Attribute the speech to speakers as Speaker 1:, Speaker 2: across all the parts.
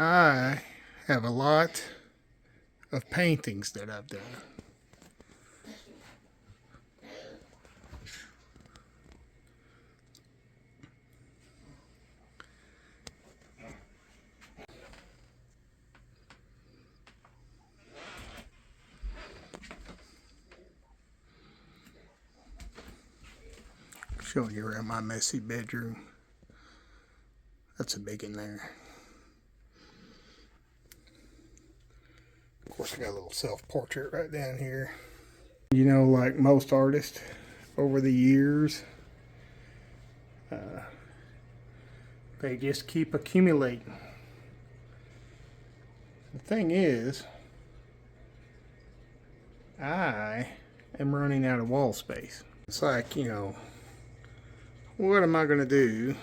Speaker 1: I have a lot of paintings that I've done. Showing you around my messy bedroom. That's a big in there. Of course, I got a little self-portrait right down here. You know, like most artists over the years, they just keep accumulating. The thing is, I am running out of wall space. It's like, you know, what am I going to do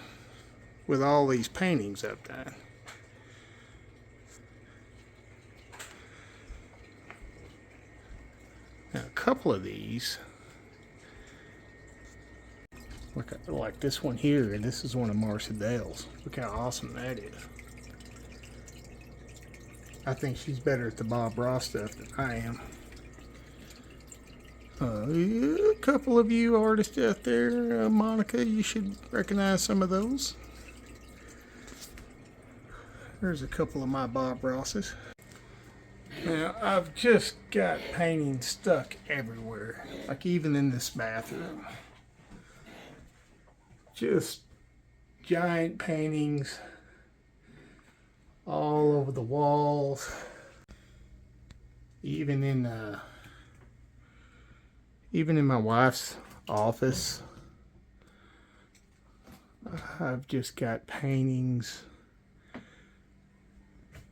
Speaker 1: with all these paintings I've done? Now, a couple of these, like this one here, and this is one of Marcia Dale's. Look how awesome that is. I think she's better at the Bob Ross stuff than I am. A couple of you artists out there, Monica, you should recognize some of those. There's a couple of my Bob Rosses. Now, I've just got paintings stuck everywhere, like even in this bathroom. Just giant paintings all over the walls, even in my wife's office. I've just got paintings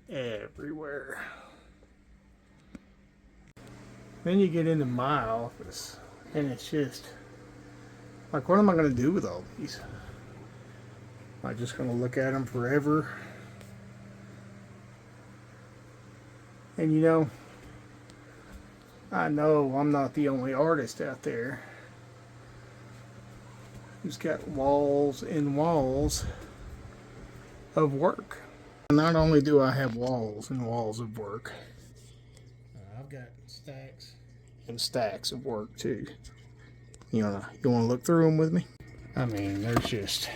Speaker 1: everywhere. Then you get into my office, and it's just like, what am I going to do with all these? Am I just going to look at them forever? And you know I'm not the only artist out there who's got walls and walls of work. Not only do I have walls and walls of work, I've got stacks and stacks of work too. You want to look through them with me? I mean, there's just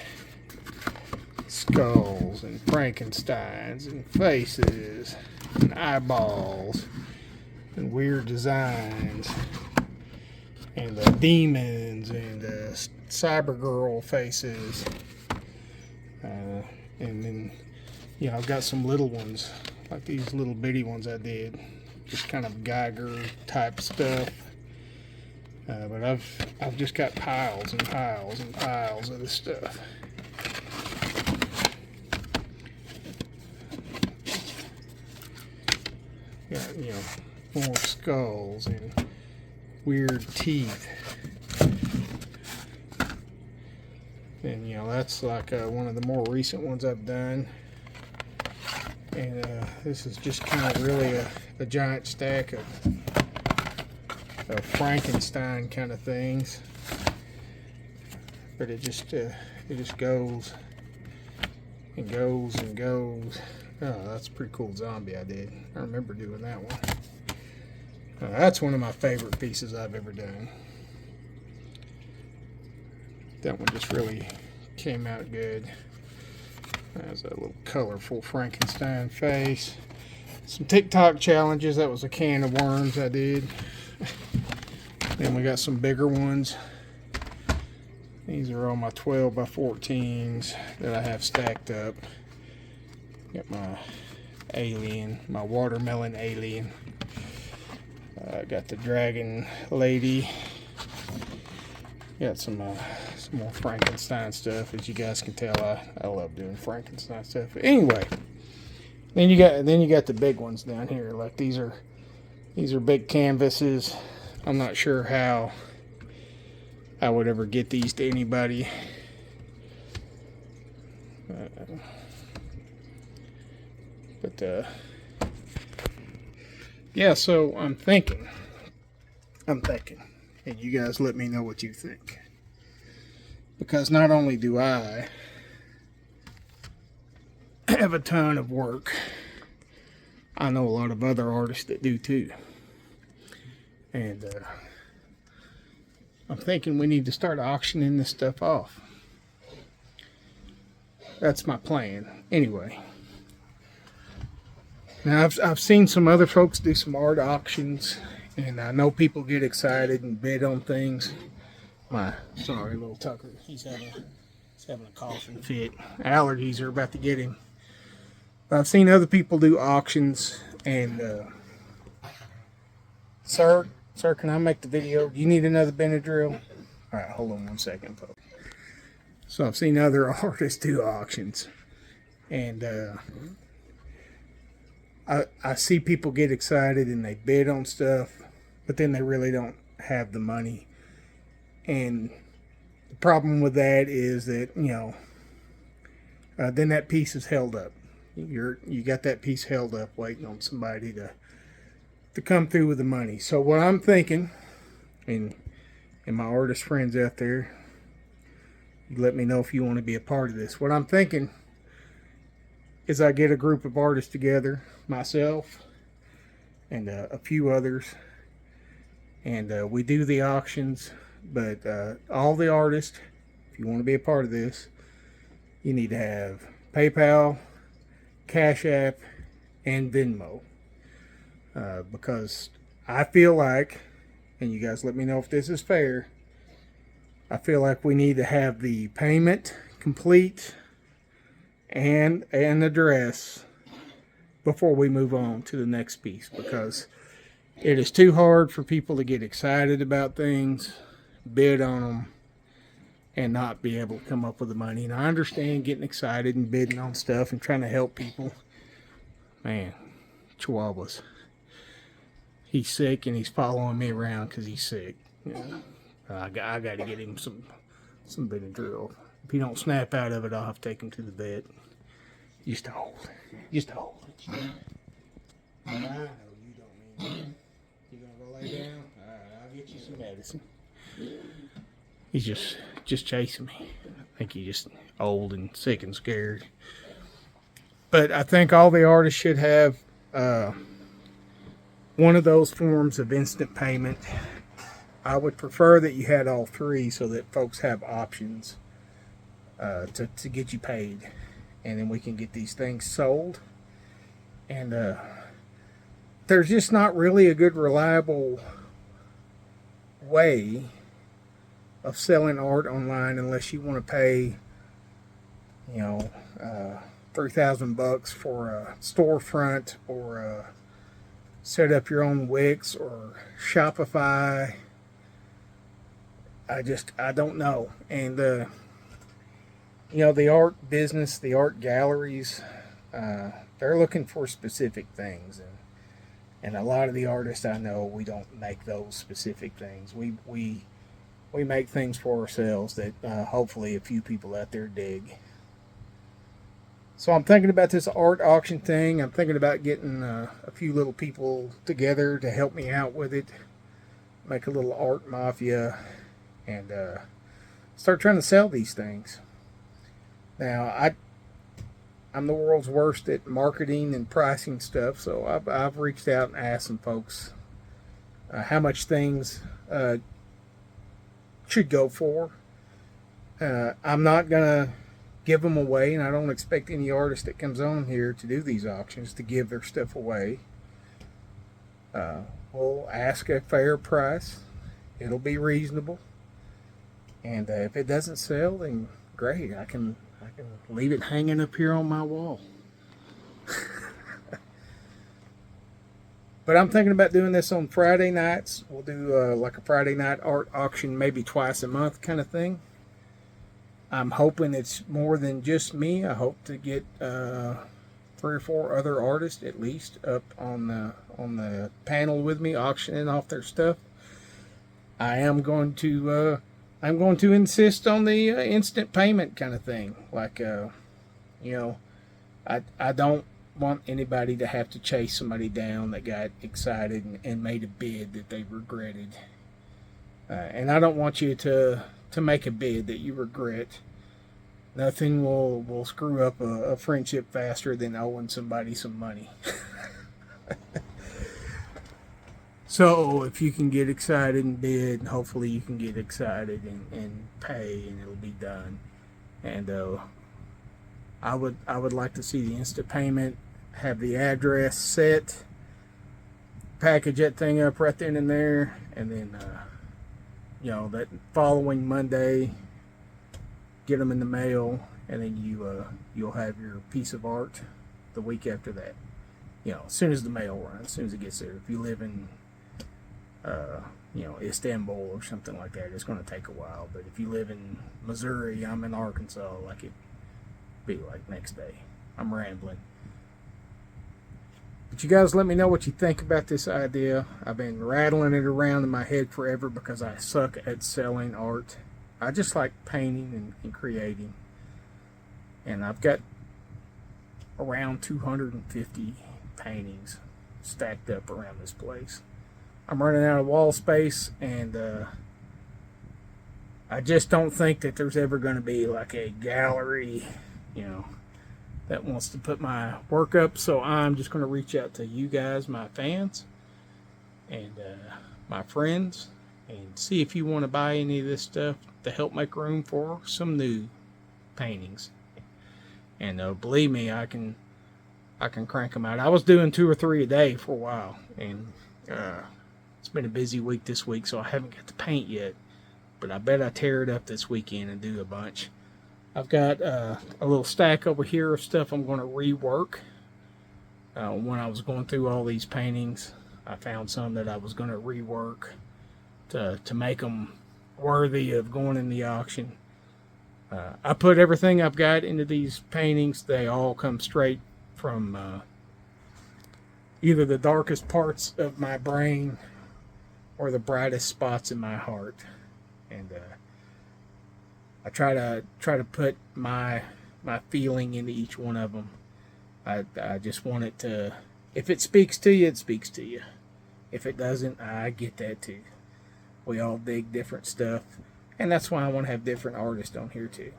Speaker 1: skulls and Frankensteins and faces and eyeballs and weird designs and demons and Cybergirl faces. And then, you know, I've got some little ones, like these little bitty ones I did. Just kind of Geiger type stuff. But I've just got piles and piles and piles of this stuff. Got, you know, more skulls and weird teeth. And, you know, that's like one of the more recent ones I've done. And this is just kind of really a giant stack of Frankenstein kind of things. But it just goes and goes and goes. Oh, that's a pretty cool zombie I did. I remember doing that one. That's one of my favorite pieces I've ever done. That one just really came out good. There's a little colorful Frankenstein face. Some TikTok challenges. That was a can of worms I did. Then we got some bigger ones. These are all my 12 by 14s that I have stacked up. Got my alien, my watermelon alien. Got the dragon lady. Got some more Frankenstein stuff. As you guys can tell, I love doing Frankenstein stuff. But anyway, then you got the big ones down here. Like these are big canvases. I'm not sure how I would ever get these to anybody. But yeah, so I'm thinking, and you guys let me know what you think. Because not only do I have a ton of work. I know a lot of other artists that do too. And I'm thinking we need to start auctioning this stuff off. That's my plan. Anyway. Now, I've seen some other folks do some art auctions, and I know people get excited and bid on things. Sorry, little Tucker. He's having a coughing fit. Allergies are about to get him. But I've seen other people do auctions, and sir, can I make the video? Do you need another Benadryl? All right, hold on 1 second, folks. So I've seen other artists do auctions, and I see people get excited and they bid on stuff, but then they really don't have the money. And the problem with that is that, then that piece is held up. You got that piece held up waiting on somebody to come through with the money. So what I'm thinking, and my artist friends out there, you let me know if you want to be a part of this. What I'm thinking is I get a group of artists together, myself and a few others, and we do the auctions. But all the artists, if you want to be a part of this, you need to have PayPal, Cash App, and Venmo. Because I feel like, and you guys let me know if this is fair, I feel like we need to have the payment complete and an address before we move on to the next piece, because it is too hard for people to get excited about things, bid on them, and not be able to come up with the money. And I understand getting excited and bidding on stuff and trying to help people. Man, Chihuahuas. He's sick and he's following me around because he's sick. I got to get him some Benadryl. If he don't snap out of it, I'll have to take him to the vet. Just hold. I know you don't mean that. You gonna go lay down? All right, I'll get you some medicine. He's just chasing me. I think he's just old and sick and scared. But I think all the artists should have one of those forms of instant payment. I would prefer that you had all three so that folks have options to get you paid. And then we can get these things sold. And there's just not really a good, reliable way of selling art online unless you want to pay, $3,000 for a storefront, or set up your own Wix or Shopify. I don't know. And the art business, the art galleries, they're looking for specific things, and a lot of the artists I know, we don't make those specific things. We make things for ourselves that hopefully a few people out there dig. So I'm thinking about this art auction thing. I'm thinking about getting a few little people together to help me out with it, make a little art mafia, and start trying to sell these things. Now, I'm the world's worst at marketing and pricing stuff, so I've reached out and asked some folks how much things should go for. I'm not going to give them away, and I don't expect any artist that comes on here to do these auctions to give their stuff away. We'll ask a fair price. It'll be reasonable. And if it doesn't sell, then great. I can leave it hanging up here on my wall. But I'm thinking about doing this on Friday nights. We'll do like a Friday night art auction, maybe twice a month kind of thing. I'm hoping it's more than just me. I hope to get 3 or 4 other artists at least up on the panel with me, auctioning off their stuff. I'm going to insist on the instant payment kind of thing. Like, I don't want anybody to have to chase somebody down that got excited and made a bid that they regretted. And I don't want you to make a bid that you regret Nothing will screw up a friendship faster than owing somebody some money. So if you can get excited and bid, hopefully you can get excited and pay, and it'll be done. And I would like to see the instant payment, have the address set, package that thing up right then and there, and then that following Monday, get them in the mail, and then you'll have your piece of art the week after that. As soon as the mail runs, as soon as it gets there. If you live in Istanbul or something like that, it's going to take a while. But if you live in Missouri, I'm in Arkansas, like it'd be like next day. I'm rambling. But you guys let me know what you think about this idea. I've been rattling it around in my head forever because I suck at selling art. I just like painting and creating. And I've got around 250 paintings stacked up around this place. I'm running out of wall space, and I just don't think that there's ever going to be like a gallery, that wants to put my work up. So I'm just going to reach out to you guys, my fans, and my friends, and see if you want to buy any of this stuff to help make room for some new paintings. And believe me, I can crank them out. I was doing 2 or 3 a day for a while, and it's been a busy week this week, so I haven't got to paint yet. But I bet I tear it up this weekend and do a bunch. I've got a little stack over here of stuff I'm going to rework. When I was going through all these paintings, I found some that I was going to rework to make them worthy of going in the auction. I put everything I've got into these paintings. They all come straight from either the darkest parts of my brain or the brightest spots in my heart. And I try to put my feeling into each one of them. I just want it to, if it speaks to you, it speaks to you. If it doesn't, I get that too. We all dig different stuff, and that's why I want to have different artists on here too.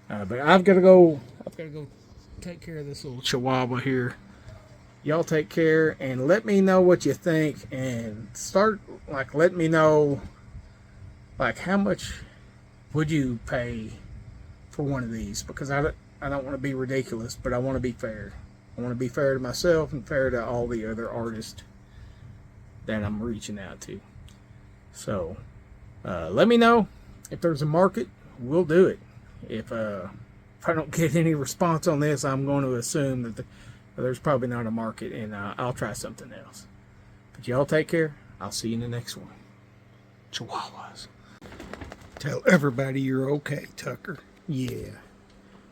Speaker 1: But I've got to go take care of this little chihuahua here. Y'all take care, and let me know what you think, and start let me know how much would you pay for one of these, because I don't want to be ridiculous, but I want to be fair. I want to be fair to myself and fair to all the other artists that I'm reaching out to. So let me know if there's a market. We'll do it. If I don't get any response on this, I'm going to assume that there's probably not a market, and I'll try something else. But y'all take care. I'll see you in the next one. Chihuahuas. Tell everybody you're okay, Tucker. Yeah,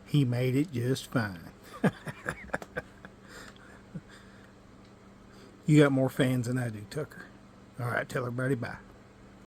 Speaker 1: he made it just fine. You got more fans than I do, Tucker. All right, tell everybody bye.